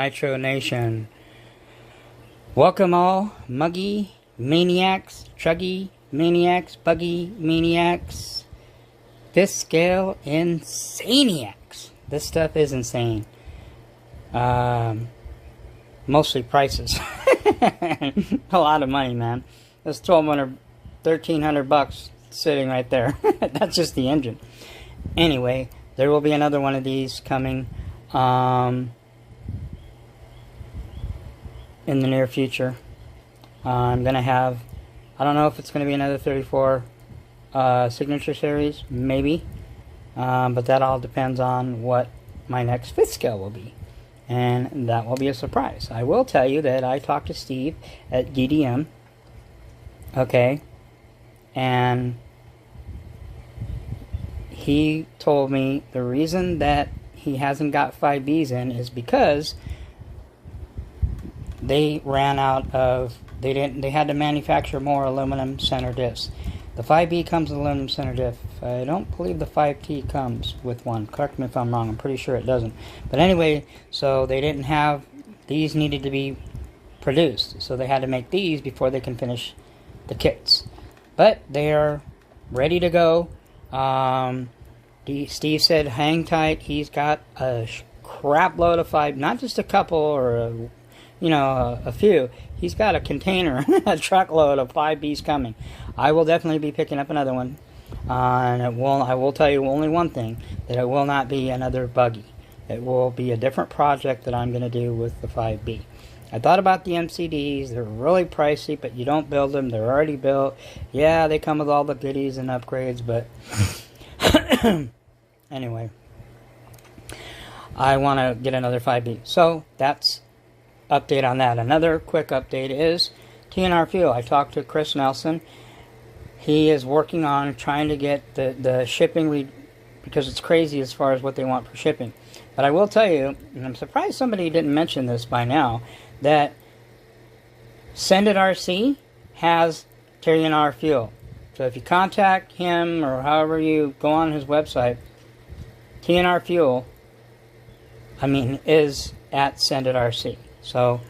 Nitro Nation. Welcome all, muggy maniacs, chuggy maniacs, buggy maniacs, this scale insaniacs. This stuff is insane. Mostly prices. A lot of money, man. That's $1,300 sitting right there. That's just the engine. Anyway, there will be another one of these coming in the near future. I'm gonna have, I don't know if it's gonna be another 34 signature series, maybe, but that all depends on what my next fifth scale will be, and that will be a surprise. I will tell you that I talked to Steve at DDM, okay, and he told me the reason that he hasn't got 5Bs in is because they ran out of, they had to manufacture more aluminum center discs. The 5B comes with aluminum center disc. I don't believe the 5T comes with one. Correct me if I'm wrong. I'm pretty sure it doesn't. But anyway, so they didn't have, these needed to be produced. So they had to make these before they can finish the kits. But they are ready to go. Steve said hang tight. He's got a crap load of 5, not just a couple or a few. He's got a container, a truckload of 5Bs coming. I will definitely be picking up another one, and I will tell you only one thing, that it will not be another buggy. It will be a different project that I'm going to do with the 5B. I thought about the MCDs. They're really pricey, but you don't build them. They're already built. Yeah, they come with all the goodies and upgrades, but anyway, I want to get another 5B. So that's update on that. Another quick update is TNR Fuel. I talked to Chris Nelson. He is working on trying to get the shipping, because it's crazy as far as what they want for shipping. But I will tell you, and I'm surprised somebody didn't mention this by now, that Send It RC has TNR Fuel. So if you contact him or however you go on his website, TNR Fuel, is at Send It RC. So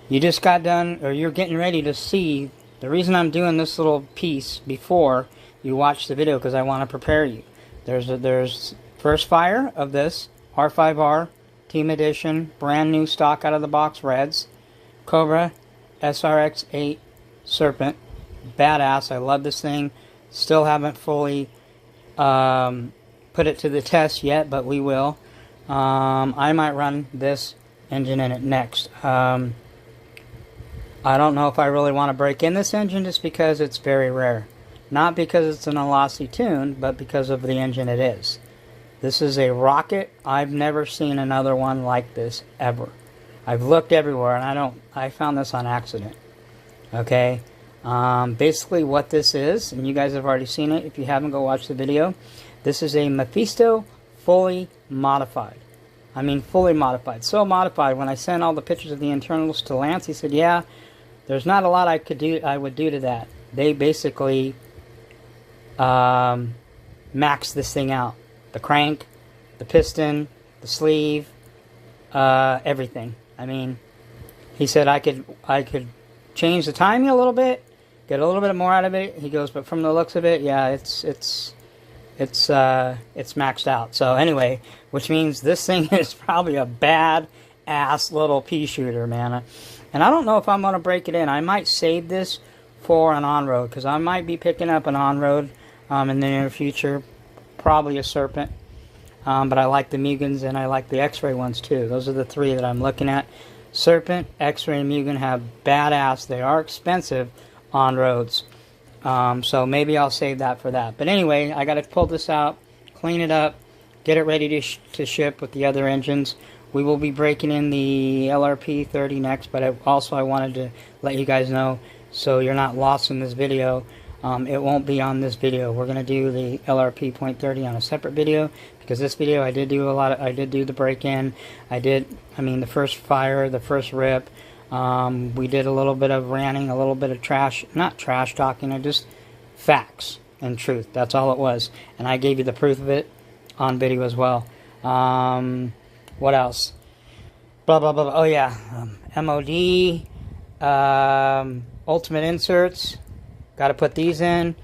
you just got done, or you're getting ready to see. The reason I'm doing this little piece before you watch the video, because I want to prepare you. There's first fire of this R5R Team Edition, brand new stock out of the box reds, Cobra SRX8 Serpent, badass. I love this thing. Still haven't fully put it to the test yet, but we will. I might run this engine in it next. I don't know if I really want to break in this engine, just because it's very rare. Not because it's an Alasi tune, but because of the engine it is. This is a rocket. I've never seen another one like this ever. I've looked everywhere, and I found this on accident. Okay, basically what this is, and you guys have already seen it. If you haven't, go watch the video. This is a Mephisto fully modified. Fully modified. So modified, when I sent all the pictures of the internals to Lance, he said, yeah, there's not a lot I would do to that. They basically maxed this thing out. The crank, the piston, the sleeve, everything. He said I could change the timing a little bit, get a little bit more out of it. He goes, but from the looks of it, yeah, it's maxed out. So anyway, which means this thing is probably a bad ass little pea shooter, man. And I don't know if I'm going to break it in. I might save this for an on-road, because I might be picking up an on-road in the near future, probably a Serpent. But I like the Mugans, and I like the X-Ray ones too. Those are the three that I'm looking at. Serpent, X-Ray, and Mugan have badass. They are expensive on-roads. So maybe I'll save that for that. But anyway, I got to pull this out, clean it up, get it ready to ship with the other engines. We will be breaking in the LRP 30 next, but I wanted to let you guys know, so you're not lost in this video. It won't be on this video. We're going to do the LRP .30 on a separate video, because this video I did do the break-in. The first fire, the first rip. We did a little bit of ranting, a little bit of not trash talking, just facts and truth. That's all it was. And I gave you the proof of it on video as well. What else? blah blah blah. Oh yeah, MOD, ultimate inserts. Got to put these in.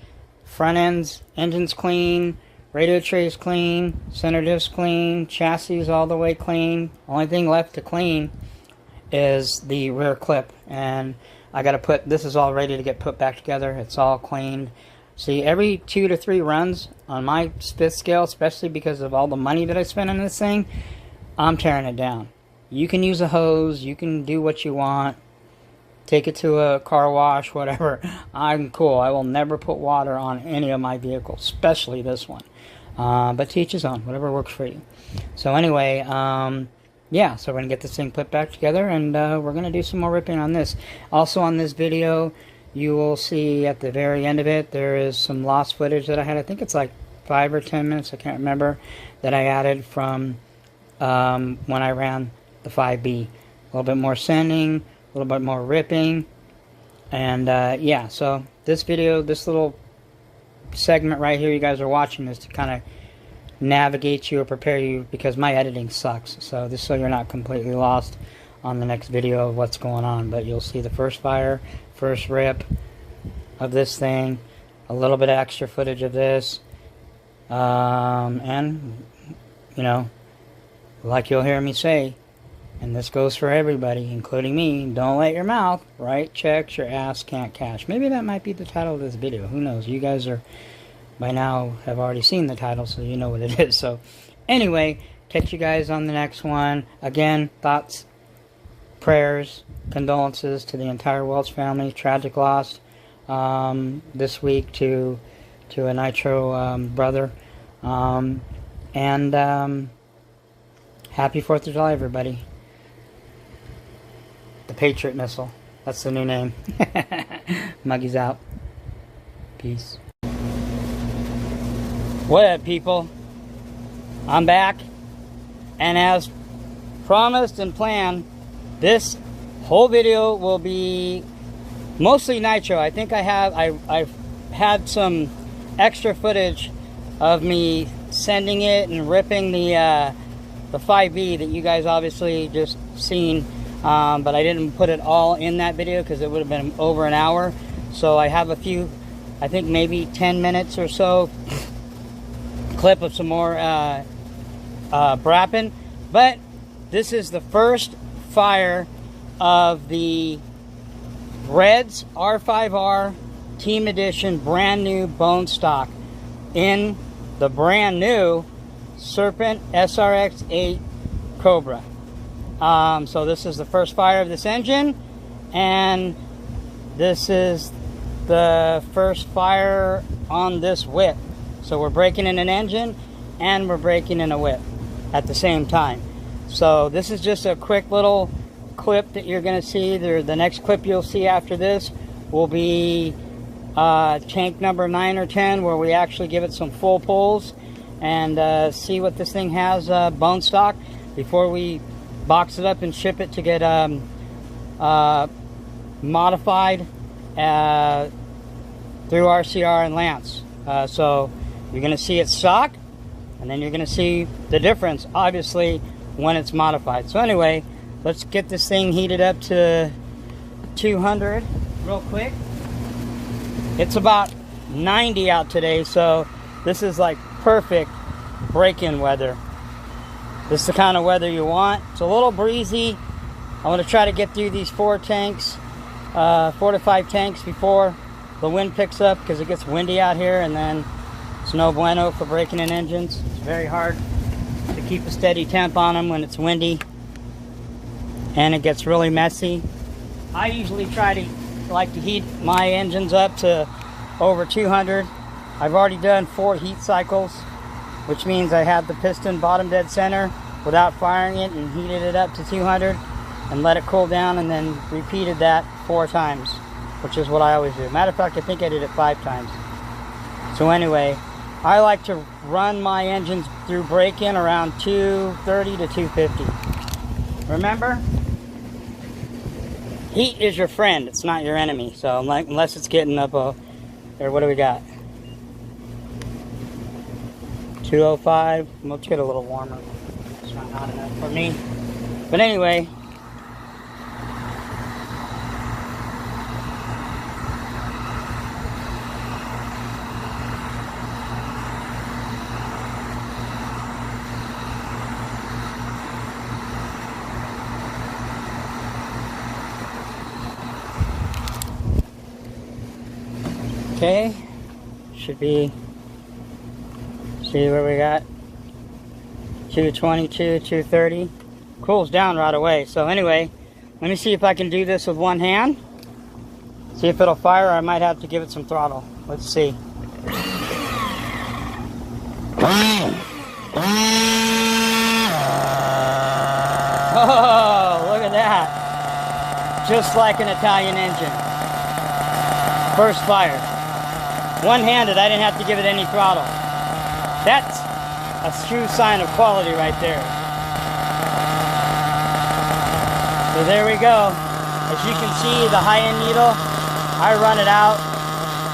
Front ends, engines clean, radio trays clean, center diffs clean, chassis all the way clean. Only thing left to clean is the rear clip, and I got to put, this is all ready to get put back together. It's all cleaned. See, every 2 to 3 runs on my fifth scale, especially because of all the money that I spent on this thing, I'm tearing it down. You can use a hose, you can do what you want. Take it to a car wash, whatever. I'm cool. I will never put water on any of my vehicles, especially this one. But to each his own, whatever works for you. So anyway, yeah, so we're going to get this thing put back together, and we're going to do some more ripping on this. Also on this video, you will see at the very end of it, there is some lost footage that I had. I think it's like 5 or 10 minutes, I can't remember, that I added from when I ran the 5B. A little bit more sanding, a little bit more ripping, and yeah, so this video, this little segment right here you guys are watching, is to kind of navigate you or prepare you, because my editing sucks, so just so you're not completely lost on the next video of what's going on. But you'll see the first fire, first rip of this thing, a little bit of extra footage of this, and you know, like you'll hear me say, and this goes for everybody, including me, don't let your mouth write checks your ass can't cash. Maybe that might be the title of this video. Who knows? You guys are, by now, have already seen the title, so you know what it is. So, anyway, catch you guys on the next one. Again, thoughts, prayers, condolences to the entire Welch family. Tragic loss this week to a Nitro brother. And happy 4th of July, everybody. The Patriot Missile. That's the new name. Muggy's out. Peace. What up, people? I'm back. And as promised and planned, this whole video will be mostly Nitro. I think I've had some extra footage of me sending it and ripping the 5B that you guys obviously just seen. But I didn't put it all in that video because it would have been over an hour. So I have a few, I think maybe 10 minutes or so clip of some more brapping. But this is the first fire of the Reds R5R Team Edition brand new bone stock in the brand new Serpent SRX-8 Cobra. So this is the first fire of this engine, and this is the first fire on this whip. So we're breaking in an engine and we're breaking in a whip at the same time. So this is just a quick little clip that you're going to see. The next clip you'll see after this will be tank number 9 or 10, where we actually give it some full pulls and see what this thing has bone stock before we box it up and ship it to get modified through RCR and Lance. So you're going to see it stock, and then you're going to see the difference, obviously, when it's modified. So anyway, let's get this thing heated up to 200 real quick. It's about 90 out today, so this is like perfect break-in weather. This is the kind of weather you want. It's a little breezy. I want to try to get through these 4 tanks, 4 to 5 tanks before the wind picks up, because it gets windy out here, and then it's no bueno for breaking in engines. It's very hard to keep a steady temp on them when it's windy and it gets really messy. I usually like to heat my engines up to over 200. I've already done 4 heat cycles, which means I had the piston bottom dead center without firing it and heated it up to 200 and let it cool down, and then repeated that 4 times, which is what I always do. Matter of fact, I think I did it 5 times. So anyway, I like to run my engines through break-in around 230 to 250. Remember, heat is your friend, it's not your enemy. So unless it's getting up there, what do we got? 205. Let's get a little warmer. It's not hot enough for me. But anyway, okay, should be, see where we got, 222, 230, cools down right away. So anyway, let me see if I can do this with one hand, see if it'll fire, or I might have to give it some throttle. Let's see. Oh, look at that, just like an Italian engine. First fire. One-handed, I didn't have to give it any throttle. That's a true sign of quality right there. So there we go. As you can see, the high-end needle, I run it out.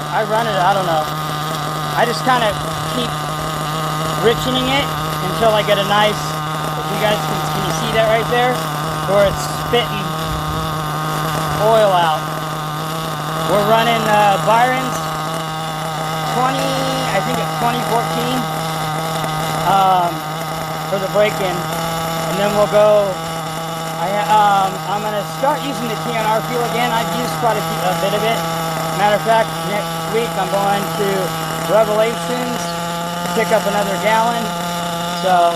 I don't know. I just kind of keep richening it until I get a nice, if you guys can you see that right there? Where it's spitting oil out. We're running Byron's 20, I think it's 2014 for the break-in, and then we'll go. I'm gonna start using the TNR fuel again. I've used quite a bit of it. Matter of fact, next week I'm going to Revelations to pick up another gallon. So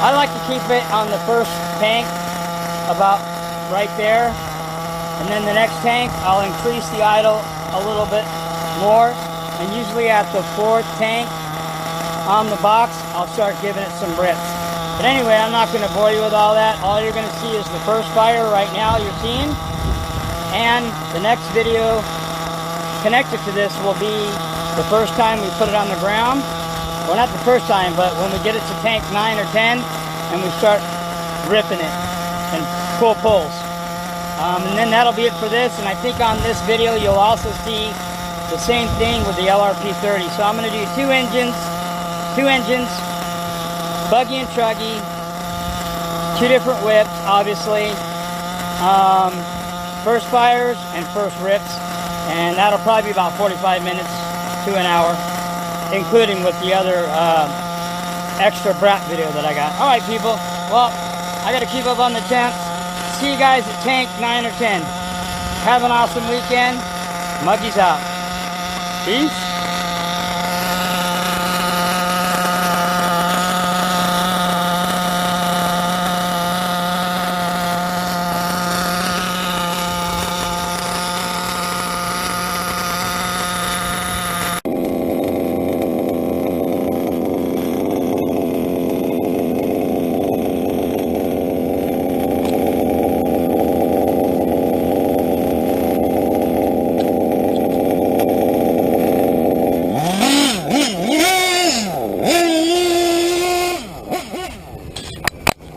I like to keep it on the first tank about right there, and then the next tank I'll increase the idle a little bit more, and usually at the fourth tank on the box I'll start giving it some Brits. But anyway, I'm not going to bore you with all that. All you're going to see is the first fire right now you're seeing, and the next video connected to this will be the first time we put it on the ground. Well, not the first time, but when we get it to tank 9 or 10 and we start ripping it and full pulls. And then that'll be it for this, and I think on this video you'll also see the same thing with the LRP30. So I'm going to do two engines, buggy and truggy, two different whips, obviously, first fires and first rips, and that'll probably be about 45 minutes to an hour, including with the other extra brat video that I got. Alright people, well, I got to keep up on the temps. See you guys at tank 9 or 10. Have an awesome weekend. Muggy's out. Peace.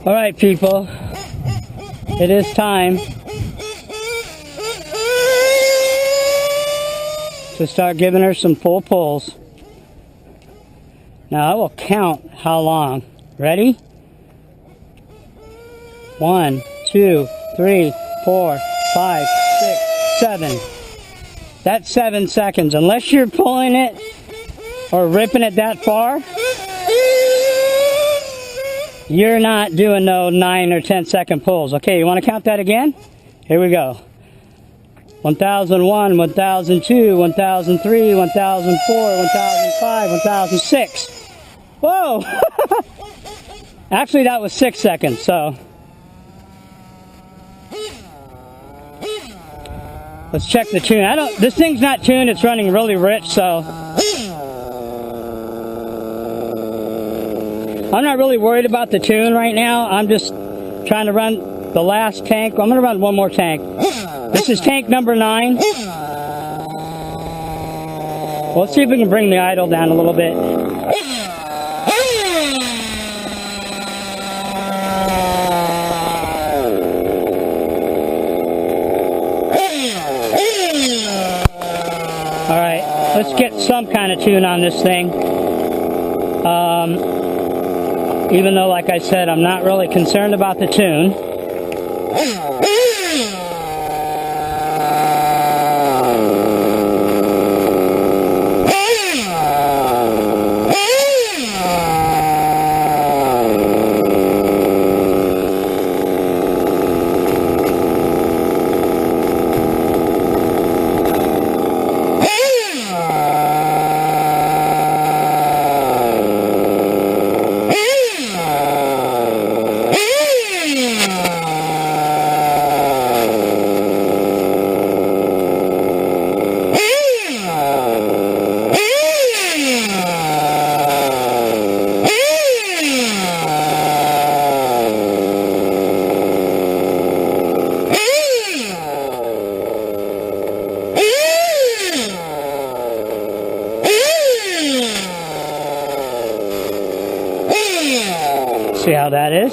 Alright people, it is time to start giving her some full pulls. Now I will count how long. Ready? 1, 2, 3, 4, 5, 6, 7. That's 7 seconds. Unless you're pulling it or ripping it that far, you're not doing no 9 or 10 second pulls. Okay, you want to count that again? Here we go. 1001, 1002, 1003, 1004, 1005, 1006. Whoa! Actually, that was 6 seconds, so. Let's check the tune. This thing's not tuned, it's running really rich, so. I'm not really worried about the tune right now. I'm just trying to run the last tank. I'm going to run one more tank. This is tank number 9. Well, let's see if we can bring the idle down a little bit. Alright, let's get some kind of tune on this thing. Even though, like I said, I'm not really concerned about the tune. See how that is?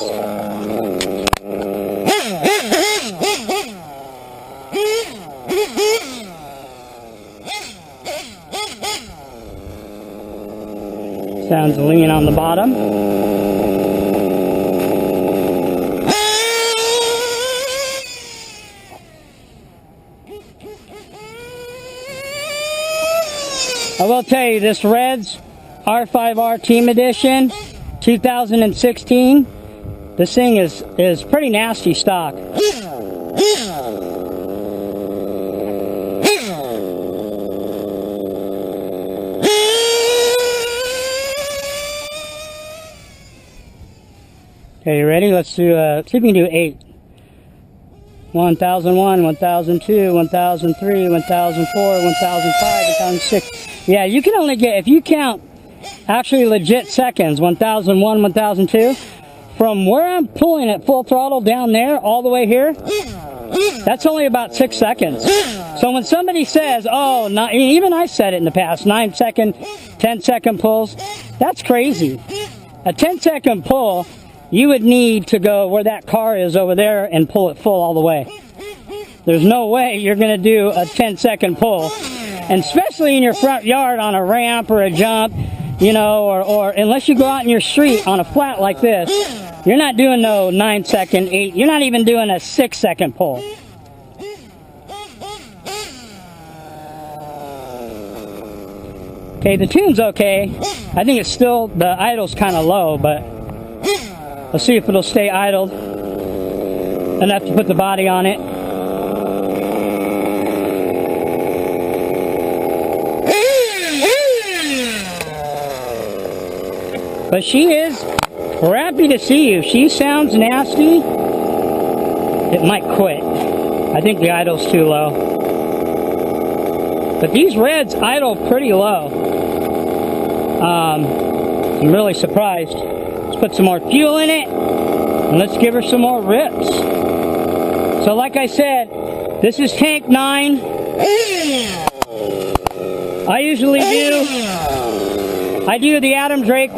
Sounds lean on the bottom. I will tell you, this Reds R5R Team Edition 2016, this thing is pretty nasty stock. Okay, you ready? Let's do, see if we can do 8. 1001, 1002, 1003, 1004, 1005, 1006. Yeah, you can only get, if you count actually legit seconds, 1001, 1002, from where I'm pulling at full throttle down there all the way here, that's only about 6 seconds. So when somebody says, oh, not, even I said it in the past, 9 second, 10 second pulls, that's crazy. A 10-second pull, you would need to go where that car is over there and pull it full all the way. There's no way you're going to do a 10-second pull, and especially in your front yard on a ramp or a jump, you know, or unless you go out in your street on a flat like this, you're not doing no 9 second, 8, you're not even doing a 6-second pull. Okay, the tune's okay. I think it's still, the idle's kind of low, but let's see if it'll stay idled enough to put the body on it. But she is happy to see you. She sounds nasty. It might quit. I think the idle's too low. But these Reds idle pretty low. I'm really surprised. Let's put some more fuel in it, and let's give her some more rips. So like I said, this is tank 9. I do the Adam Drake /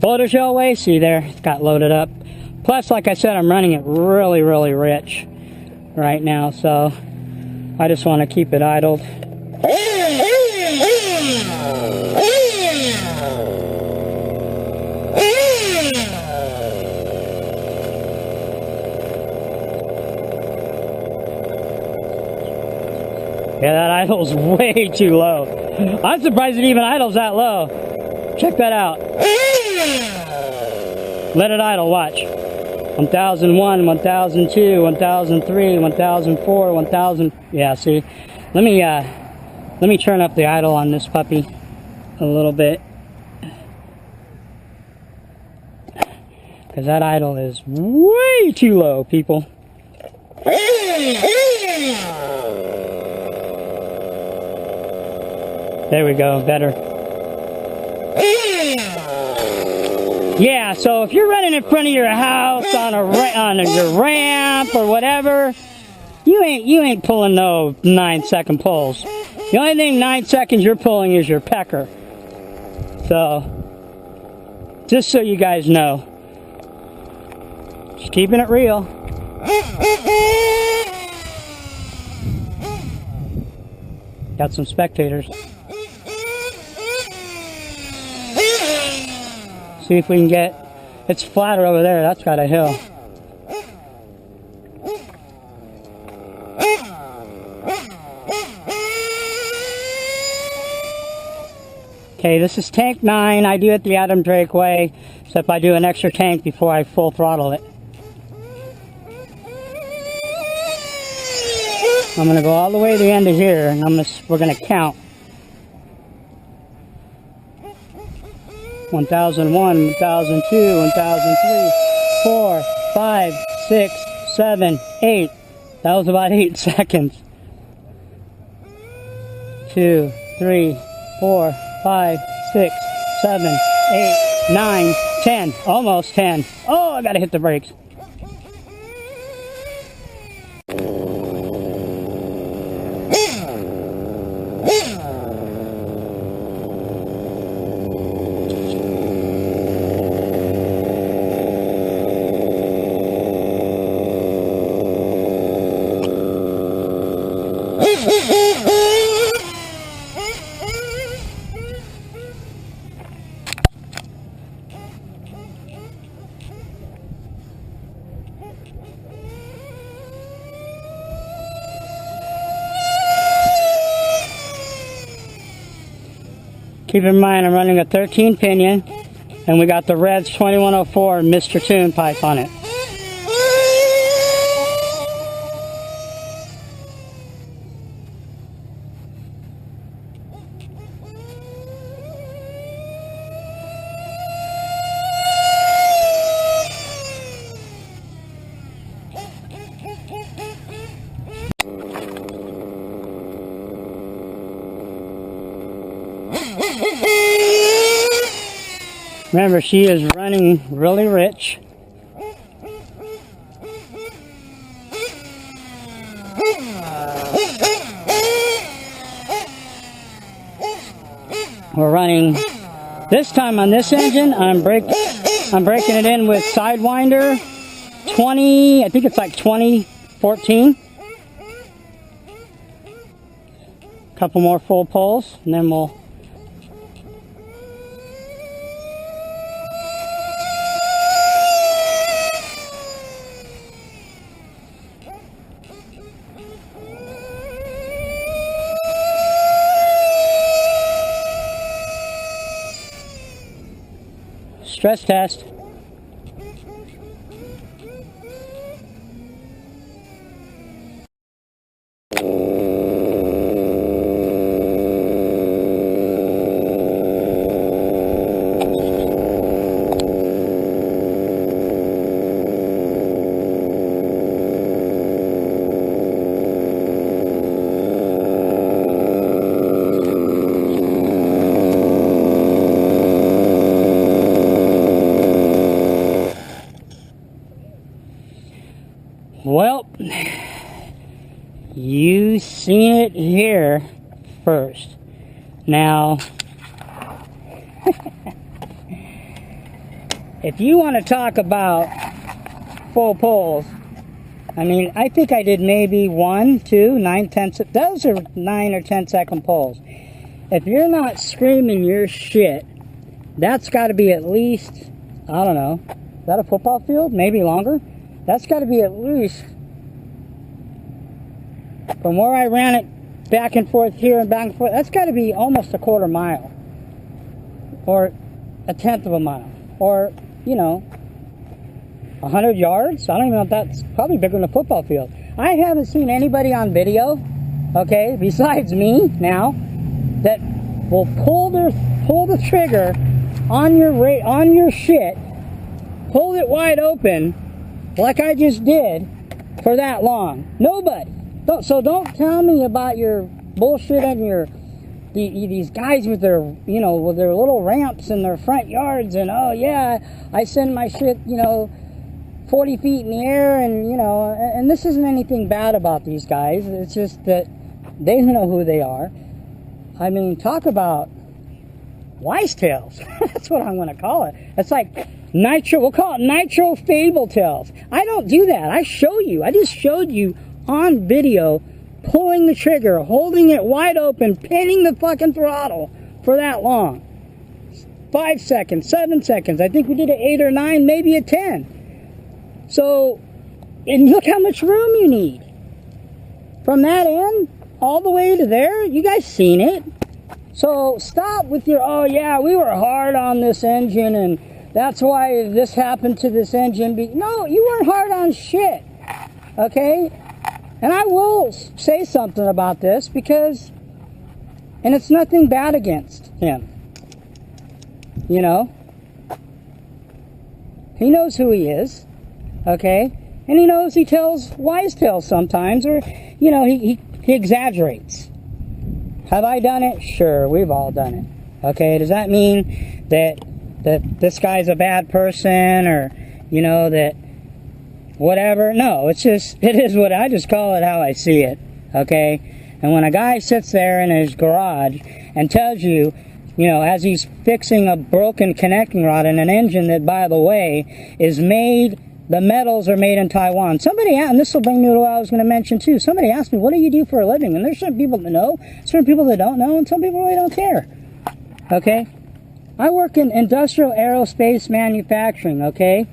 Photogel way. See there, it's got loaded up. Plus, like I said, I'm running it really, really rich right now, so I just want to keep it idled. Yeah, that idle's way too low. I'm surprised it even idles that low. Check that out. Let it idle, watch. 1001, 1002, 1003, 1004, 1000. Yeah, see. Let me turn up the idle on this puppy a little bit. Because that idle is way too low, people. There we go, better. Yeah, so if you're running in front of your house on your ramp or whatever, you ain't pulling no 9-second pulls. The only thing 9 seconds you're pulling is your pecker. So, just so you guys know, just keeping it real. Got some spectators. See if we can get, it's flatter over there, that's got a hill. Okay, this is tank 9. I do it the Adam Drake way, except I do an extra tank before I full throttle it. I'm going to go all the way to the end of here, and we're going to count. 1001, 1002, 1003, 4, 5, 6, 7, 8. That was about 8 seconds. 2, 3, 4, 5, 6, 7, 8, 9, 10. Almost 10. Oh, I gotta hit the brakes. Keep in mind I'm running a 13 pinion, and we got the Reds 2104 Mr. Tune pipe on it. Remember, she is running really rich. We're running, this time on this engine, I'm breaking it in with Sidewinder 20, I think it's like 2014. Couple more full pulls, and then we'll stress test. Well, you seen it here first. Now, if you want to talk about full pulls, I mean, I think I did maybe 1, 2, 9, 10, those are 9 or 10 second pulls. If you're not screaming your shit, that's got to be at least, I don't know, is that a football field? Maybe longer? That's got to be at least, from where I ran it back and forth here and back and forth, that's got to be almost a quarter mile. Or a tenth of a mile. Or, you know, 100 yards? I don't even know if that's probably bigger than a football field. I haven't seen anybody on video, okay, besides me now, that will pull the trigger on your shit, hold it wide open, like I just did, for that long. Nobody. So don't tell me about your bullshit and these guys with their, you know, with their little ramps in their front yards, and oh yeah, I send my shit, you know, 40 feet in the air, and you know, and this isn't anything bad about these guys. It's just that they know who they are. I mean, talk about wise tales. That's what I'm going to call it. It's like Nitro, we'll call it Nitro Fable Tales. I don't do that. I show you. I just showed you on video pulling the trigger, holding it wide open, pinning the fucking throttle for that long. 5 seconds, 7 seconds. I think we did an 8 or 9, maybe a 10. So, and look how much room you need. From that end, all the way to there, you guys seen it. So stop with your, oh yeah, we were hard on this engine and that's why this happened to this engine. No, you weren't hard on shit, okay? And I will say something about this because, and it's nothing bad against him, you know? He knows who he is, okay? And he knows he tells wise tales sometimes, or, you know, he exaggerates. Have I done it? Sure, we've all done it. Okay, does that mean that this guy's a bad person, or, you know, that whatever? No, it's just, it is what, I just call it how I see it, okay? And when a guy sits there in his garage and tells you, you know, as he's fixing a broken connecting rod in an engine that, by the way, is made, the metals are made in Taiwan. Somebody, and this will bring me to what I was going to mention too, somebody asked me, what do you do for a living? And there's some people that know, certain people that don't know, and some people really don't care. Okay? I work in industrial aerospace manufacturing, okay?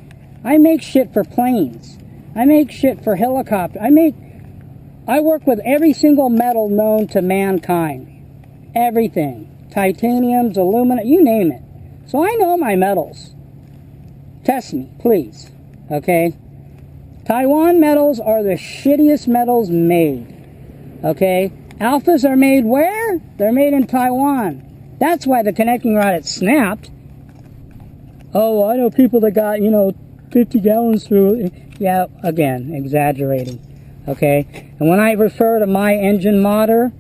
I make shit for planes. I make shit for helicopters. I work with every single metal known to mankind. Everything. Titaniums, aluminum, you name it. So I know my metals. Test me, please. Okay? Taiwan metals are the shittiest metals made. Okay? Alphas are made where? They're made in Taiwan. That's why the connecting rod, it snapped. Oh, I know people that got, you know, 50 gallons through it. Yeah, again, exaggerating. Okay? And when I refer to my engine modder,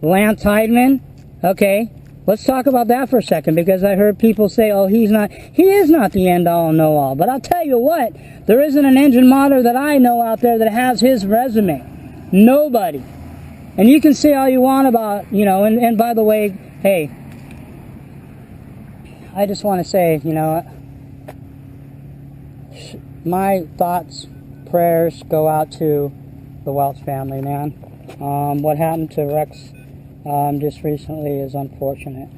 Lance Heidman, okay, let's talk about that for a second, because I heard people say, oh, he is not the end-all and know-all. But I'll tell you what, there isn't an engine modder that I know out there that has his resume. Nobody. And you can say all you want about, you know, and by the way, hey, I just want to say, you know, my thoughts, prayers go out to the Welch family, man. What happened to Rex just recently is unfortunate,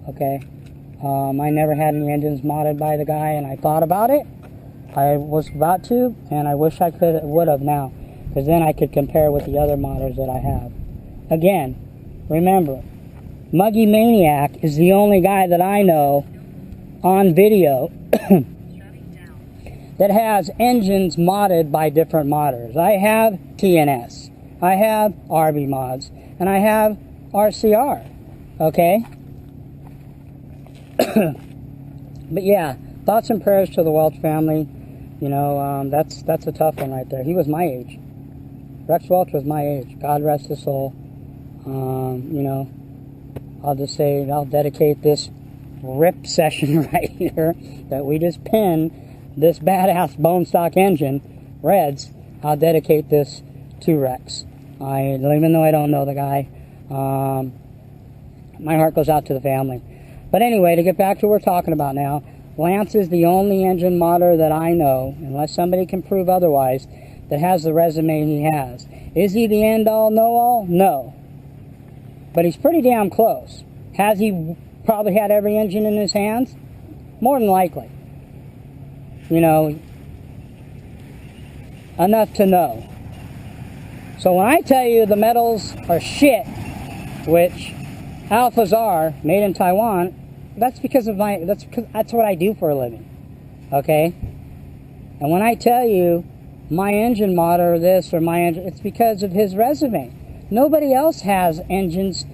okay? I never had any engines modded by the guy, and I thought about it. I was about to, and I wish I would have now, because then I could compare with the other modders that I have. Again, remember, Muggy Maniac is the only guy that I know on video that has engines modded by different modders. I have TNS, I have RB mods, and I have RCR, okay? But yeah, thoughts and prayers to the Welch family. You know, that's a tough one right there. He was my age. Rex Welch was my age. God rest his soul. You know, I'll just say, I'll dedicate this rip session right here that we just pinned this badass bone stock engine, Reds. I'll dedicate this to Rex. Even though I don't know the guy, my heart goes out to the family. But anyway, to get back to what we're talking about now, Lance is the only engine modder that I know, unless somebody can prove otherwise, that has the resume he has. Is he the end-all, know-all? No. But he's pretty damn close. Has he probably had every engine in his hands? More than likely. You know, enough to know. So when I tell you the metals are shit, which alphas are, made in Taiwan, that's because of that's what I do for a living. Okay? And when I tell you my engine modder or this or my engine, it's because of his resume. Nobody else has engines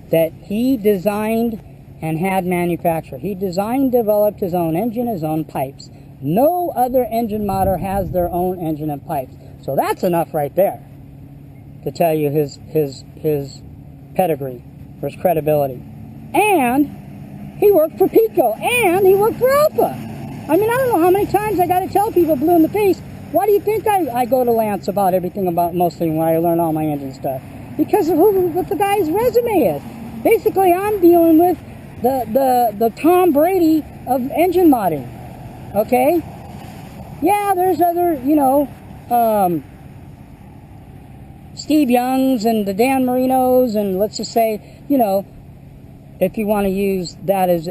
that he designed and had manufactured. He designed, developed his own engine, his own pipes. No other engine modder has their own engine and pipes. So that's enough right there to tell you his pedigree, or his credibility. And he worked for Pico, and he worked for Alpha. I mean, I don't know how many times I got to tell people blue in the face, why do you think I go to Lance about everything, about mostly when I learn all my engine stuff? Because of what the guy's resume is. Basically, I'm dealing with the Tom Brady of engine modding. Okay? Yeah, there's other, you know, Steve Youngs and the Dan Marinos, and let's just say, you know, if you want to use that as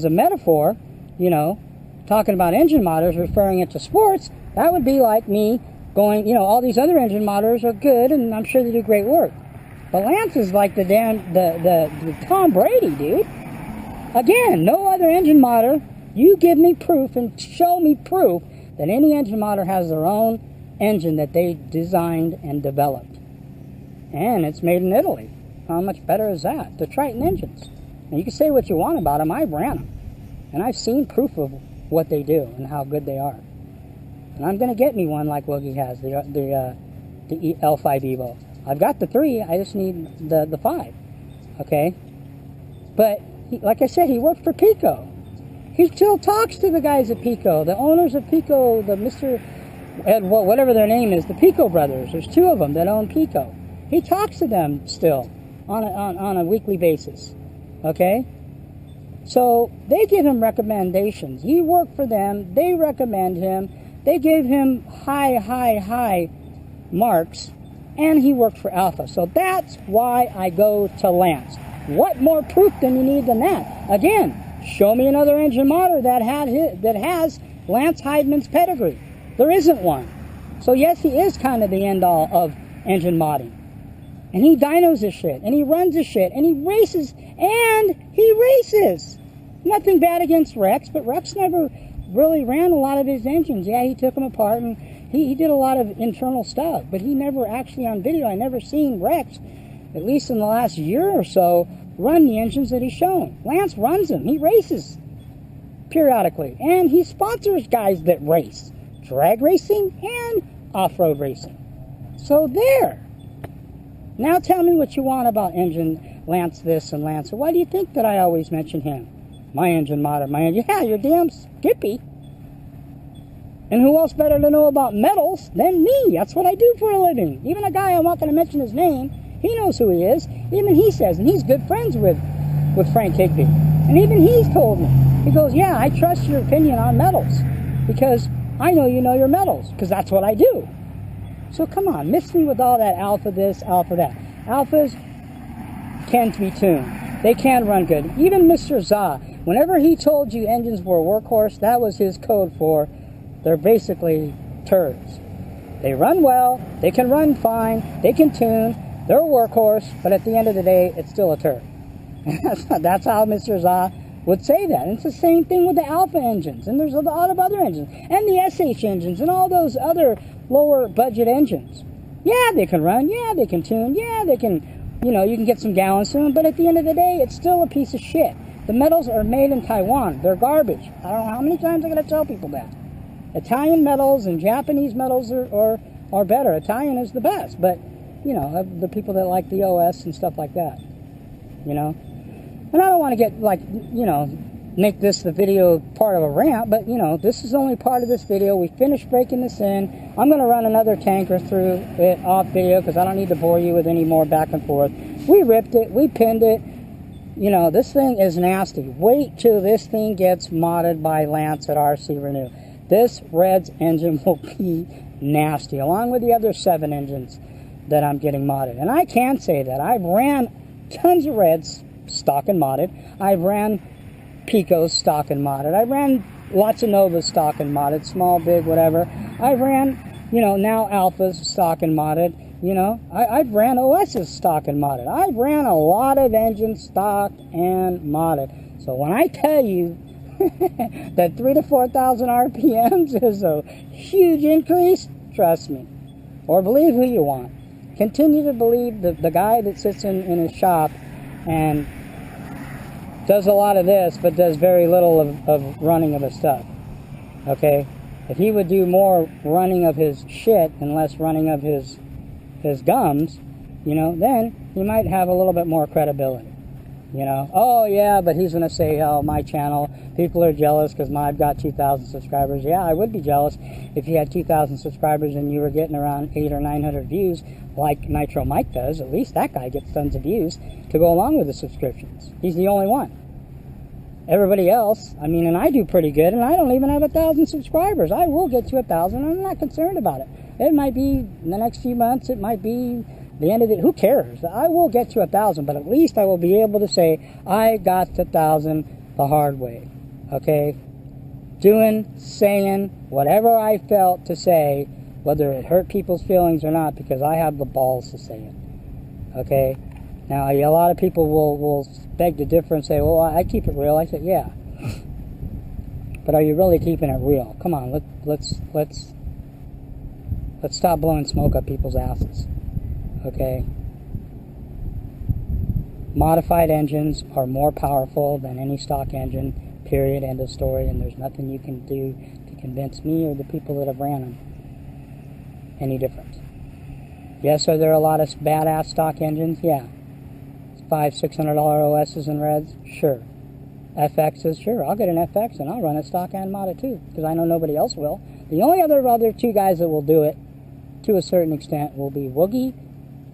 a metaphor, you know, talking about engine modders, referring it to sports, that would be like me going, you know, all these other engine modders are good, and I'm sure they do great work. But Lance is like the Tom Brady, dude. Again, no other engine modder. You give me proof and show me proof that any engine modder has their own engine that they designed and developed. And it's made in Italy. How much better is that? The Triton engines. And you can say what you want about them. I've ran them. And I've seen proof of what they do and how good they are. And I'm going to get me one like Woogie has, the L5 Evo. I've got the 3, I just need the 5. Okay? But, like I said, he worked for Pico. He still talks to the guys at Pico, the owners of Pico, the Mr. whatever their name is, the Pico brothers. There's 2 of them that own Pico. He talks to them still on a weekly basis. Okay? So they give him recommendations. He worked for them. They recommend him. They gave him high marks. And he worked for Alpha. So that's why I go to Lance. What more proof than you need than that? Again, show me another engine modder that has Lance Heidman's pedigree. There isn't one. So yes, he is kind of the end-all of engine modding. And he dynos his shit, and he runs his shit, and he races, Nothing bad against Rex, but Rex never really ran a lot of his engines. Yeah, he took them apart, and he did a lot of internal stuff, but he never actually on video, I never seen Rex, at least in the last year or so, run the engines that he's shown. Lance runs them. He races periodically, and he sponsors guys that race. Drag racing and off-road racing. So there. Now tell me what you want about engine Lance this and Lance. Why do you think that I always mention him? My engine modder, my engine. Yeah, you're damn skippy. And who else better to know about metals than me? That's what I do for a living. Even a guy, I'm not going to mention his name, he knows who he is. Even he says, and he's good friends with Frank Higby. And even he's told me. He goes, yeah, I trust your opinion on metals. Because I know you know your metals. Because that's what I do. So come on, miss me with all that alpha this, alpha that. Alphas can be tuned. They can run good. Even Mr. Za, whenever he told you engines were a workhorse, that was his code for they're basically turds. They run well, they can run fine, they can tune, they're a workhorse, but at the end of the day, it's still a turd. That's how Mr. Za would say that. And it's the same thing with the alpha engines, and there's a lot of other engines, and the SH engines, and all those other lower budget engines. Yeah, they can run, yeah, they can tune, yeah, they can, you know, you can get some gallons to them, but at the end of the day, it's still a piece of shit. The metals are made in Taiwan. They're garbage. I don't know how many times I gotta tell people that. Italian metals and Japanese metals are better. Italian is the best, but, you know, the people that like the OS and stuff like that, you know. And I don't want to get, like, you know, make this the video part of a rant, but, you know, this is only part of this video. We finished breaking this in. I'm going to run another tanker through it off video because I don't need to bore you with any more back and forth. We ripped it. We pinned it. You know, this thing is nasty. Wait till this thing gets modded by Lance at RC Renew. This Reds engine will be nasty, along with the other 7 engines that I'm getting modded. And I can say that. I've ran tons of Reds stock and modded. I've ran Picos stock and modded. I ran lots of Novas stock and modded, small, big, whatever. I've ran, you know, now Alphas stock and modded. You know, I've ran OS's stock and modded. I've ran a lot of engines stock and modded. So when I tell you that 3,000 to 4,000 RPMs is a huge increase, trust me. Or believe who you want. Continue to believe the guy that sits in his shop and does a lot of this, but does very little of running of his stuff. Okay? If he would do more running of his shit and less running of his gums, you know, then he might have a little bit more credibility. You know, oh yeah, but he's going to say, oh, my channel, people are jealous because I've got 2,000 subscribers. Yeah, I would be jealous if you had 2,000 subscribers and you were getting around 800 or 900 views like Nitro Mike does. At least that guy gets tons of views to go along with the subscriptions. He's the only one. Everybody else, I mean, and I do pretty good, and I don't even have 1,000 subscribers. I will get to 1,000. I'm not concerned about it. It might be in the next few months. It might be the end of it, who cares? I will get to 1,000, but at least I will be able to say I got to 1,000 the hard way. Okay? Doing, saying, whatever I felt to say, whether it hurt people's feelings or not, because I have the balls to say it. Okay? Now, a lot of people will beg to differ and say, well, I keep it real. I said, yeah. But are you really keeping it real? Come on, let's stop blowing smoke up people's asses. Okay? Modified engines are more powerful than any stock engine, period, end of story, and there's nothing you can do to convince me or the people that have ran them any different. Yes, are there a lot of badass stock engines? Yeah. $500-$600 OSs and reds? Sure. FXs? Sure. I'll get an FX and I'll run a stock and modded too, because I know nobody else will. The only other two guys that will do it, to a certain extent, will be Woogie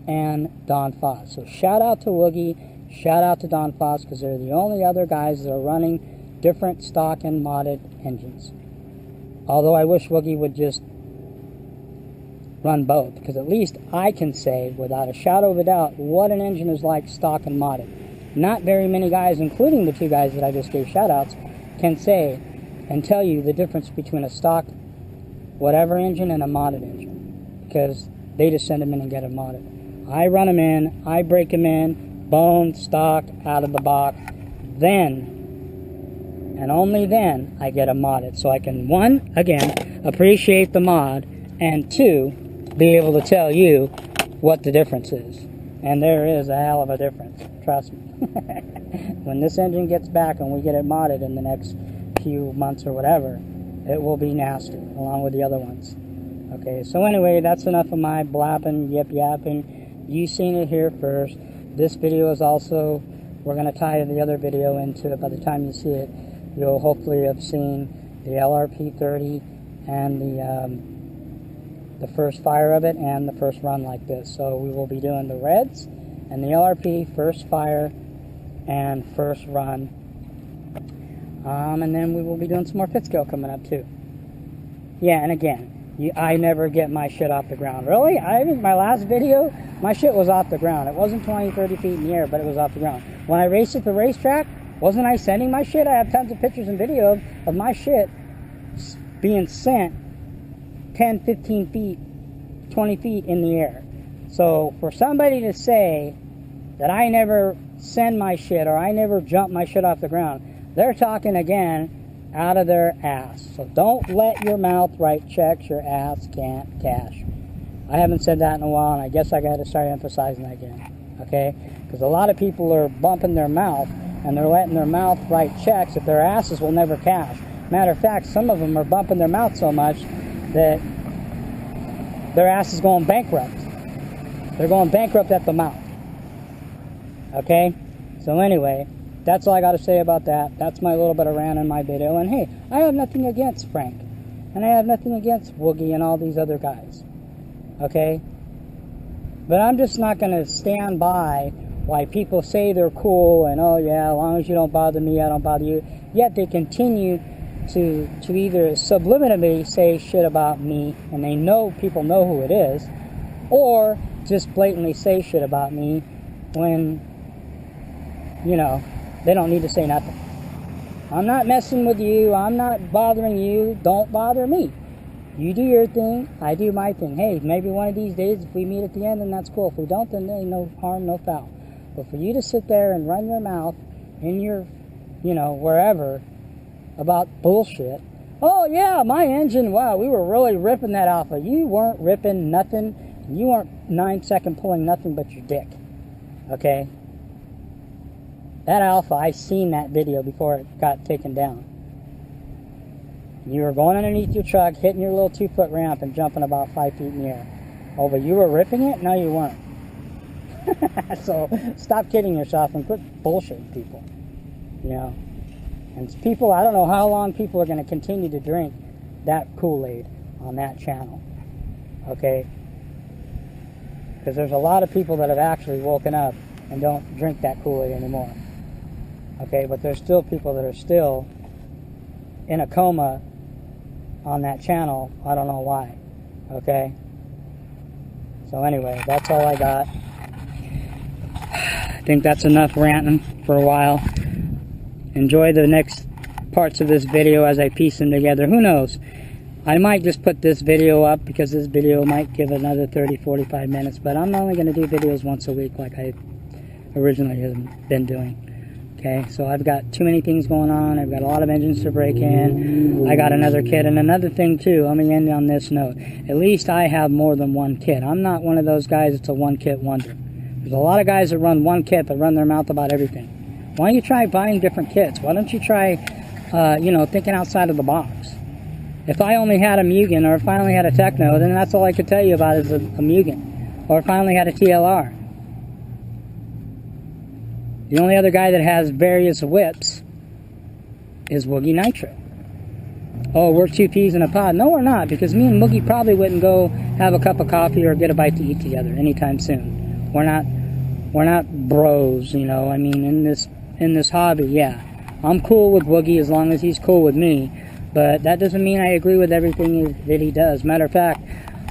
and Don Foss. So shout out to Woogie, shout out to Don Foss, because they're the only other guys that are running different stock and modded engines. Although I wish Woogie would just run both, because at least I can say without a shadow of a doubt what an engine is like stock and modded. Not very many guys, including the two guys that I just gave shout outs, can say and tell you the difference between a stock whatever engine and a modded engine, because they just send them in and get them modded. I run them in, I break them in, bone, stock, out of the box, then and only then I get them modded, so I can, one, again, appreciate the mod, and two, be able to tell you what the difference is. And there is a hell of a difference, trust me. When this engine gets back and we get it modded in the next few months or whatever, it will be nasty, along with the other ones. Okay, so anyway, that's enough of my blabbing, yip-yapping. You've seen it here first. This video is also, we're going to tie the other video into it. By the time you see it, you'll hopefully have seen the LRP30 and the first fire of it and the first run like this. So we will be doing the reds and the LRP, first fire and first run. And then we will be doing some more pit scale coming up too. Yeah, and again, I never get my shit off the ground. Really? I think my last video, my shit was off the ground. It wasn't 20, 30 feet in the air, but it was off the ground. When I raced at the racetrack, wasn't I sending my shit? I have tons of pictures and video of my shit being sent 10, 15 feet, 20 feet in the air. So for somebody to say that I never send my shit or I never jump my shit off the ground, they're talking again out of their ass. So don't let your mouth write checks your ass can't cash. I haven't said that in a while, and I guess I got to start emphasizing that again. Okay? Because a lot of people are bumping their mouth and they're letting their mouth write checks that their asses will never cash. Matter of fact, some of them are bumping their mouth so much that their ass is going bankrupt. They're going bankrupt at the mouth. Okay? So anyway, that's all I got to say about that. That's my little bit of rant in my video. And hey, I have nothing against Frank. And I have nothing against Woogie and all these other guys. Okay? But I'm just not going to stand by why people say they're cool and, oh yeah, as long as you don't bother me, I don't bother you. Yet they continue to either subliminally say shit about me, and they know, people know who it is, or just blatantly say shit about me when, you know, they don't need to say nothing. I'm not messing with you, I'm not bothering you, don't bother me. You do your thing, I do my thing. Hey, maybe one of these days if we meet at the end, then that's cool. If we don't, then there ain't no harm, no foul. But for you to sit there and run your mouth in your, you know, wherever, about bullshit. Oh yeah, my engine, wow, we were really ripping that alpha. You weren't ripping nothing. You weren't 9-second pulling nothing but your dick. Okay? That alpha, I seen that video before it got taken down. You were going underneath your truck, hitting your little 2-foot ramp and jumping about 5 feet in the air. Oh, but you were ripping it? No, you weren't. So stop kidding yourself and quit bullshitting people. You know? And people, I don't know how long people are going to continue to drink that Kool-Aid on that channel. Okay? Because there's a lot of people that have actually woken up and don't drink that Kool-Aid anymore. Okay? But there's still people that are still in a coma on that channel. I don't know why. Okay? So anyway, that's all I got. I think that's enough ranting for a while. Enjoy the next parts of this video as I piece them together. Who knows? I might just put this video up because this video might give another 30-45 minutes, but I'm only going to do videos once a week like I originally have been doing. Okay, so I've got too many things going on. I've got a lot of engines to break in. I got another kit. And another thing too, let me end on this note. At least I have more than one kit. I'm not one of those guys that's a one kit wonder. There's a lot of guys that run one kit that run their mouth about everything. Why don't you try buying different kits? Why don't you try, thinking outside of the box? If I only had a Mugen, or if I only had a Techno, then that's all I could tell you about is a Mugen. Or if I only had a TLR. The only other guy that has various whips is Woogie Nitro. Oh, we're two peas in a pod. No, we're not, because me and Woogie probably wouldn't go have a cup of coffee or get a bite to eat together anytime soon. We're not bros, you know. I mean, in this hobby, yeah. I'm cool with Woogie as long as he's cool with me, but that doesn't mean I agree with everything that he does. Matter of fact,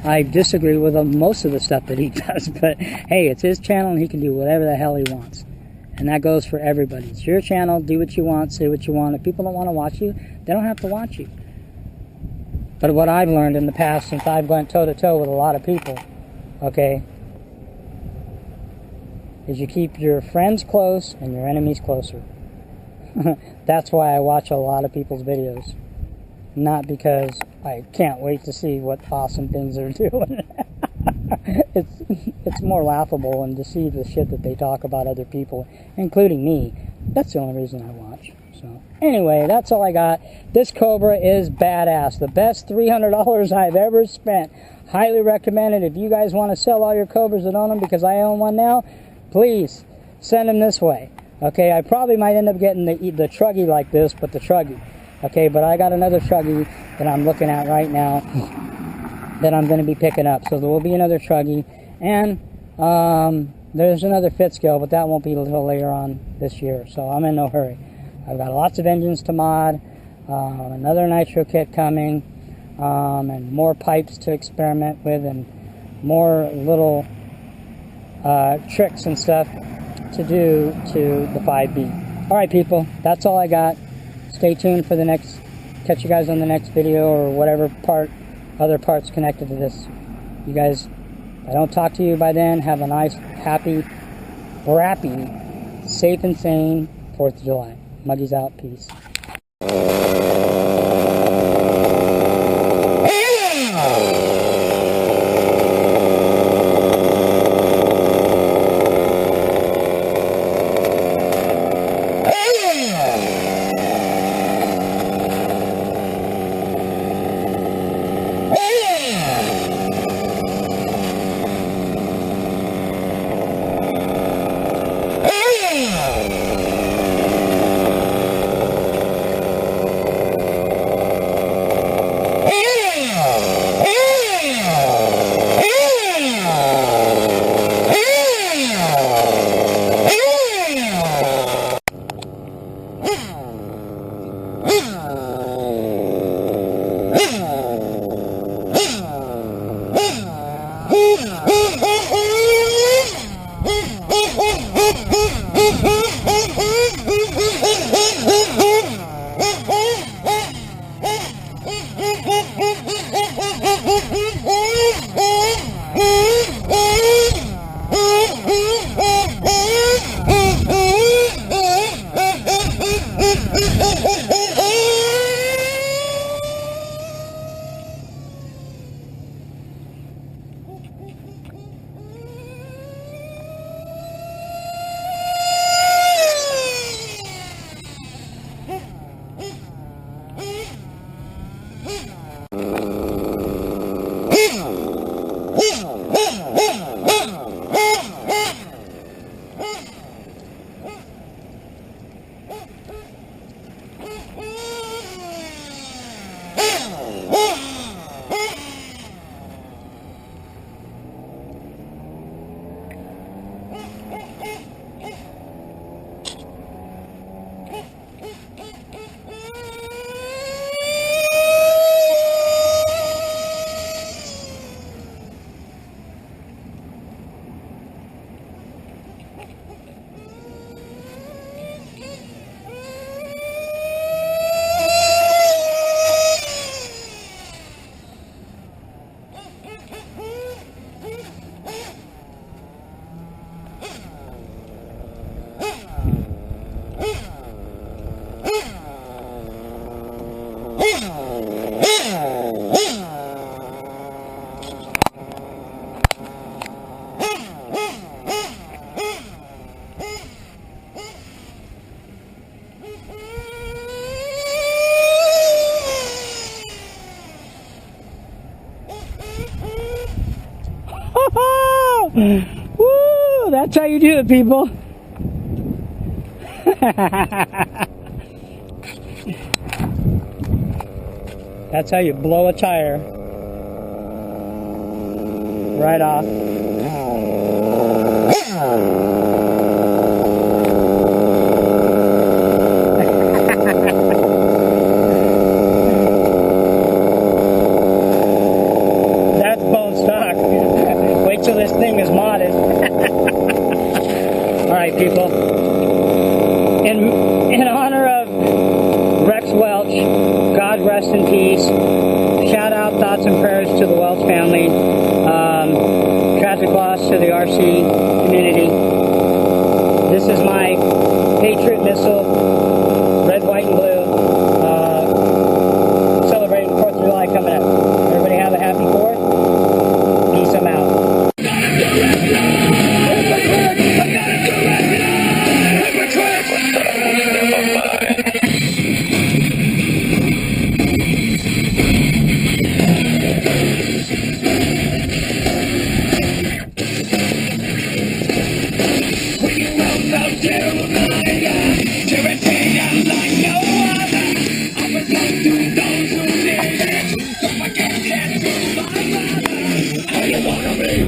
I disagree with most of the stuff that he does, but hey, it's his channel and he can do whatever the hell he wants. And that goes for everybody. It's your channel. Do what you want. Say what you want. If people don't want to watch you, they don't have to watch you. But what I've learned in the past, since I've gone toe-to-toe with a lot of people, okay, is you keep your friends close and your enemies closer. That's why I watch a lot of people's videos. Not because I can't wait to see what awesome things they're doing. It's more laughable and to see the shit that they talk about other people, including me. That's the only reason I watch. So anyway, that's all I got. This Cobra is badass. The best $300 I've ever spent. Highly recommend it. If you guys want to sell all your Cobras that own them, because I own one now, please send them this way. Okay, I probably might end up getting the Truggy like this, but the Truggy. Okay, but I got another Truggy that I'm looking at right now that I'm going to be picking up. So there will be another Truggy. And there's another fit scale, but that won't be until later on this year. So I'm in no hurry. I've got lots of engines to mod, another Nitro kit coming, and more pipes to experiment with, and more little tricks and stuff to do to the 5B. Alright people, that's all I got. Stay tuned for the next, catch you guys on the next video or whatever other parts connected to this. You guys, if I don't talk to you by then, have a nice, happy, safe and sane 4th of July. Muggy's out, peace. Woo! That's how you do it, people. That's how you blow a tire right off. That's bone stock. Wait till this thing is modded. Alright, people. In honor of Rex Welch, God rest in peace. Shout out, thoughts and prayers to the Welch family. Tragic loss to the RC community. This is my Patriot missile, red, white, and blue. Celebrating 4th of July coming up. Everybody have a happy 4th. Peace, I'm out.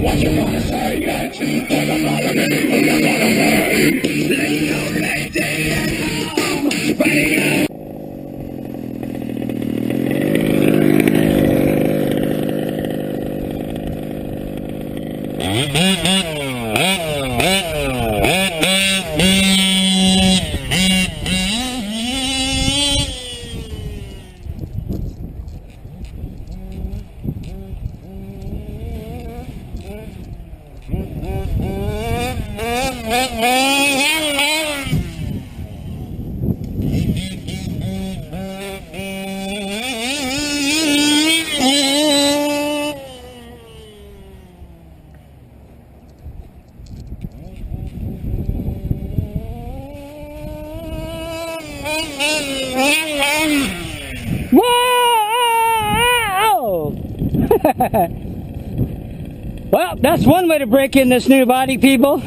What you gonna say? Yes, for the bottom of me, who you gonna be? Lady at home, ready up. Whoa! Well, that's one way to break in this new body, people.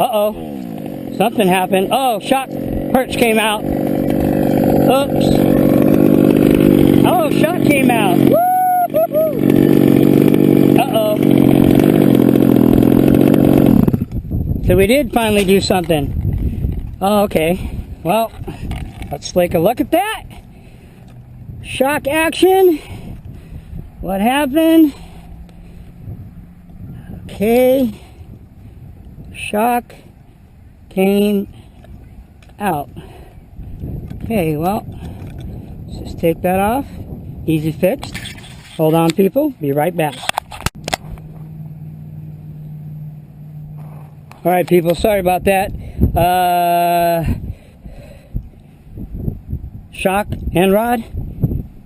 Uh-oh. Something happened. Oh, shock perch came out. Oops. Oh, shock came out. Uh-oh. So we did finally do something. Oh, okay. Well, let's take a look at that. Shock action. What happened? Okay. Shock came out. Okay, well, let's just take that off. Easy fix. Hold on, people. Be right back. Alright, people. Sorry about that. Shock and rod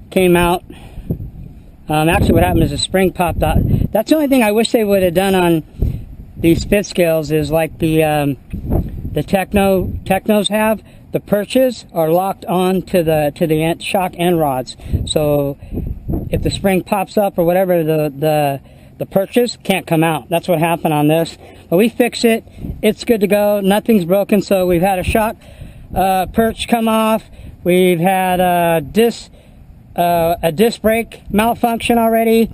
came out. Actually, what happened is the spring popped out. That's the only thing I wish they would have done on these fit scales is like the Technos have. The perches are locked on to the shock end rods. So if the spring pops up or whatever, the perches can't come out. That's what happened on this. But we fixed it. It's good to go. Nothing's broken. So we've had a shock perch come off. We've had a disc brake malfunction already.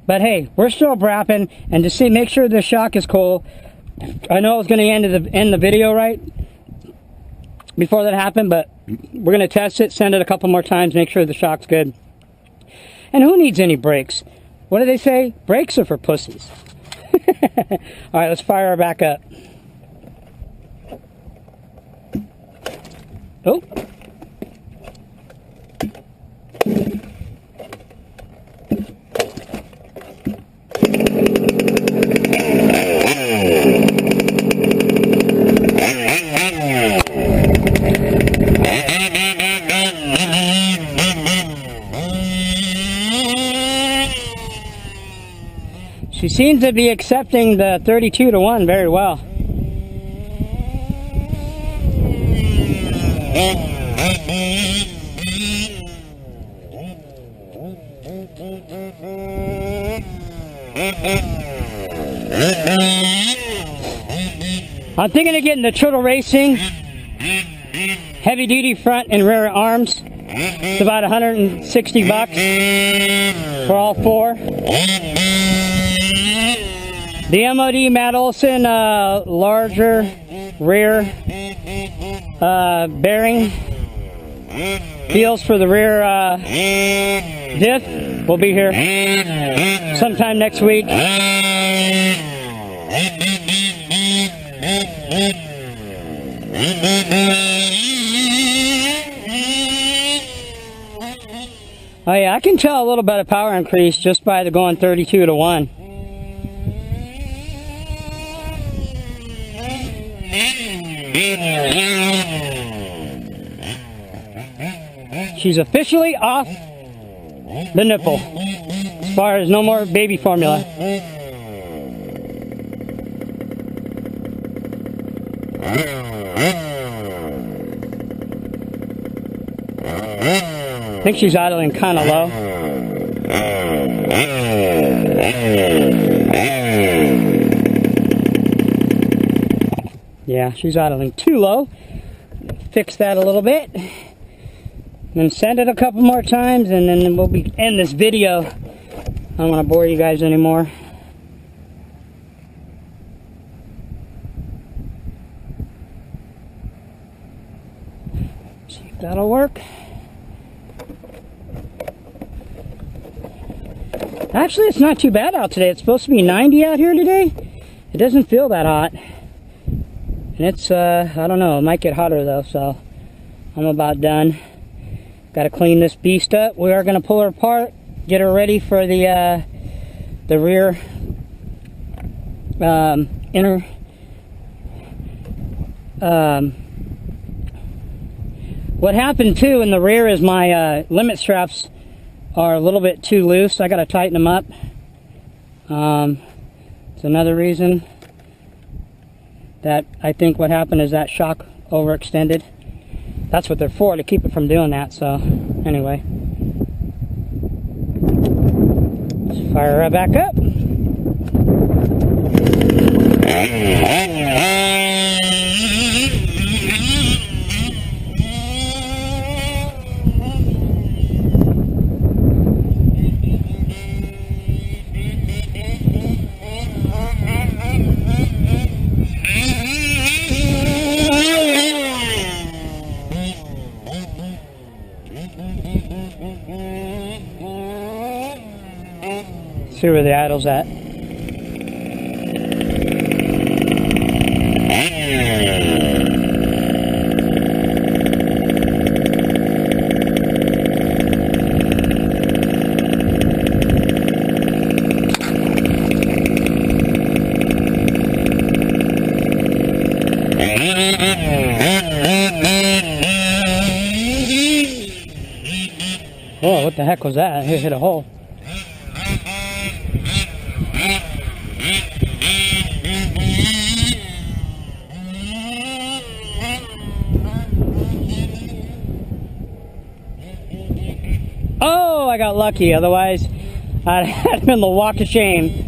But hey, we're still brapping, and to see, make sure the shock is cool. I know I was going to end the video right before that happened, but we're going to test it, send it a couple more times, make sure the shock's good. And who needs any brakes? What do they say? Brakes are for pussies. All right, let's fire her back up. Oh. She seems to be accepting the 32-to-1 very well. I'm thinking of getting the Turtle Racing heavy duty front and rear arms. It's about 160 bucks for all four. The MOD Matt Olson larger rear bearing wheels for the rear diff will be here sometime next week. Oh yeah, I can tell a little bit of power increase just by the going 32-to-1. She's officially off the nipple as far as no more baby formula. I think she's idling kind of low. Yeah, she's idling too low. Fix that a little bit. Then send it a couple more times and then we'll end this video. I don't want to bore you guys anymore. See if that'll work. Actually, it's not too bad out today. It's supposed to be 90 out here today. It doesn't feel that hot. And it's, I don't know, it might get hotter though, so I'm about done. Got to clean this beast up. We are going to pull her apart, get her ready for the rear inner what happened too in the rear is my limit straps are a little bit too loose. I got to tighten them up. It's another reason that I think what happened is that shock overextended. That's what they're for, to keep it from doing that. So anyway, let's fire her back up. See where the idle's at. Whoa, what the heck was that? It hit a hole. Oh, I got lucky. Otherwise, I'd have been the walk of shame.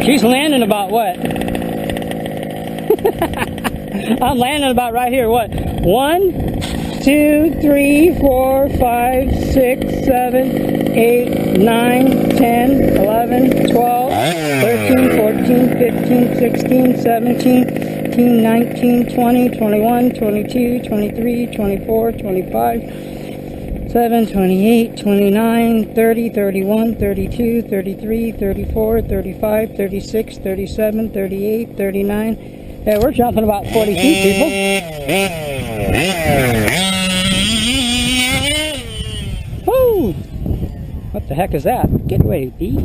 She's landing about what? I'm landing about right here. What? 1, 2, 3, 4, 5, 6, 7, 8, 9, 10, 11, 12, 13, 14, 15, 16, 17, 18, 19, 20, 21, 22, 23, 24, 25, 7, 28, 29, 30, 31, 32, 33, 34, 35, 36, 37, 38, 39. Yeah, we're jumping about 40 feet, people. Woo! What the heck is that? Get away, bee.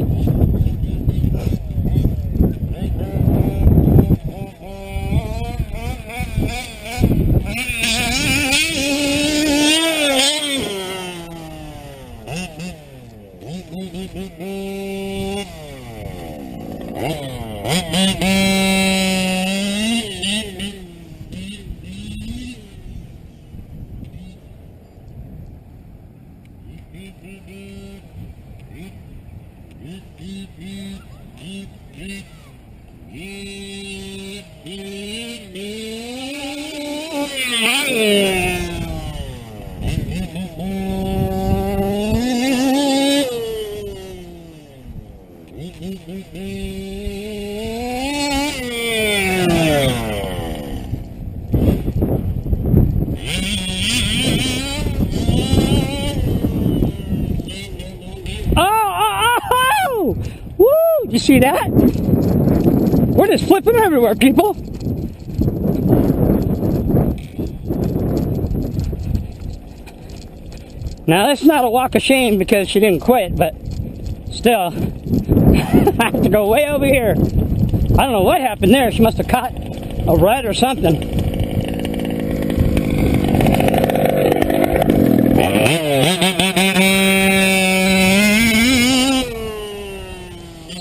You see that? We're just flipping everywhere, people. Now, this is not a walk of shame because she didn't quit, but still, I have to go way over here. I don't know what happened there. She must have caught a rut or something.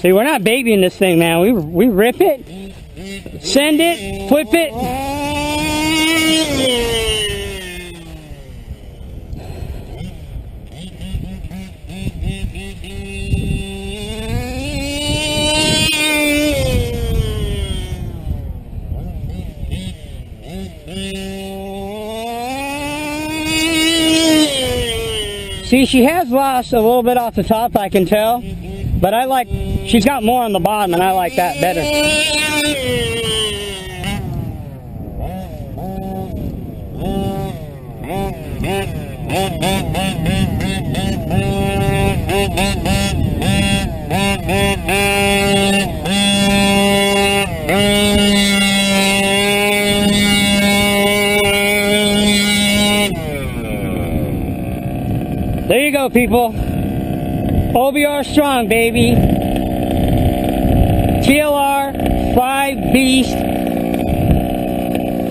See, we're not babying this thing, man. We rip it, send it, flip it. See, she has lost a little bit off the top, I can tell. But I like, she's got more on the bottom, and I like that better. There you go, people. OBR strong, baby. TLR 5 Beast.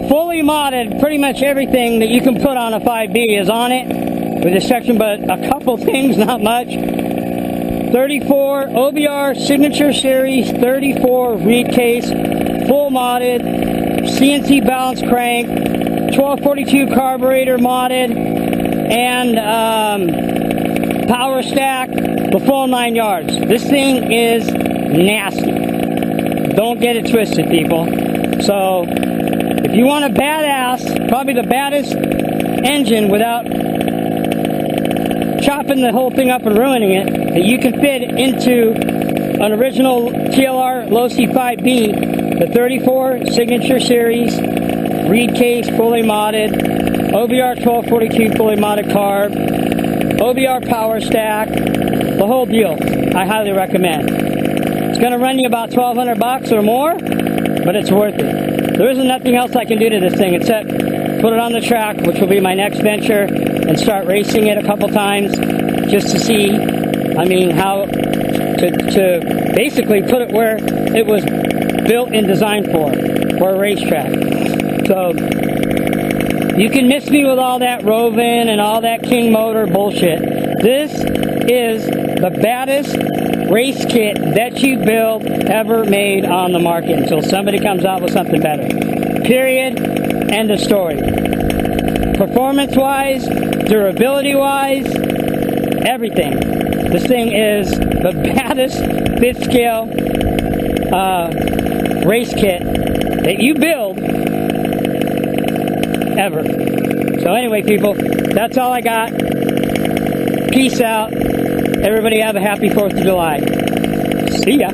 Fully modded. Pretty much everything that you can put on a 5B is on it. With exception, but a couple things, not much. 34 OBR Signature Series 34 reed case. Full modded. CNC balance crank. 1242 carburetor modded. And power stack, the full 9 yards. This thing is nasty. Don't get it twisted, people. So, if you want a badass, probably the baddest engine without chopping the whole thing up and ruining it, that you can fit into an original TLR Low C5B, the 34 Signature Series, reed case, fully modded, OBR 1242 fully modded carb, OBR power stack, the whole deal. I highly recommend. It's going to run you about $1,200 or more, but it's worth it. There isn't nothing else I can do to this thing except put it on the track, which will be my next venture, and start racing it a couple times just to see, I mean, how to basically put it where it was built and designed for a racetrack. So you can miss me with all that Rovin and all that King Motor bullshit. This is the baddest race kit that you build ever made on the market until somebody comes out with something better. Period. End of story. Performance-wise, durability-wise, everything. This thing is the baddest 5th scale race kit that you build ever. So anyway, people, that's all I got. Peace out. Everybody have a happy 4th of July. See ya.